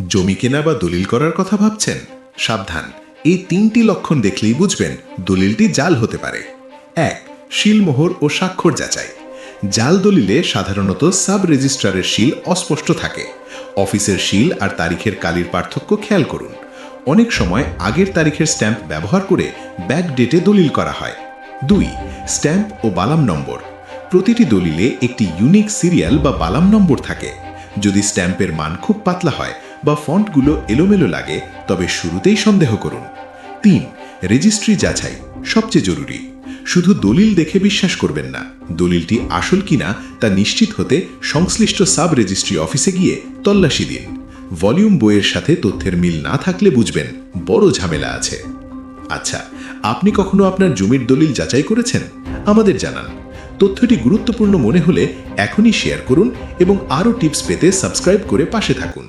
জমি কেনা বা দলিল করার কথা ভাবছেন? সাবধান, এই 3টি লক্ষণ দেখলেই বুঝবেন দলিলটি জাল হতে পারে। 1. শিলমোহর ও স্বাক্ষর যাচাই। জাল দলিলে সাধারণত সাব রেজিস্ট্রারের শিল অস্পষ্ট থাকে। অফিসের শিল আর তারিখের কালির পার্থক্য খেয়াল করুন। অনেক সময় আগের তারিখের স্ট্যাম্প ব্যবহার করে ব্যাক ডেটে দলিল করা হয়। 2. স্ট্যাম্প ও বালাম নম্বর। প্রতিটি দলিলে একটি ইউনিক সিরিয়াল বা বালাম নম্বর থাকে। যদি স্ট্যাম্পের মান খুব পাতলা হয় বা ফন্টগুলো এলোমেলো লাগে, তবে শুরুতেই সন্দেহ করুন। 3. রেজিস্ট্রি যাচাই সবচেয়ে জরুরি। শুধু দলিল দেখে বিশ্বাস করবেন না, দলিলটি আসল কিনা তা নিশ্চিত হতে সংশ্লিষ্ট সাব রেজিস্ট্রি অফিসে গিয়ে তল্লাশি দিন। ভলিউম বইয়ের সাথে তথ্যের মিল না থাকলে বুঝবেন বড় ঝামেলা আছে। আচ্ছা, আপনি কখনো আপনার জমির দলিল যাচাই করেছেন? আমাদের জানান। তথ্যটি গুরুত্বপূর্ণ মনে হলে এখনই শেয়ার করুন এবং আরও টিপস পেতে সাবস্ক্রাইব করে পাশে থাকুন।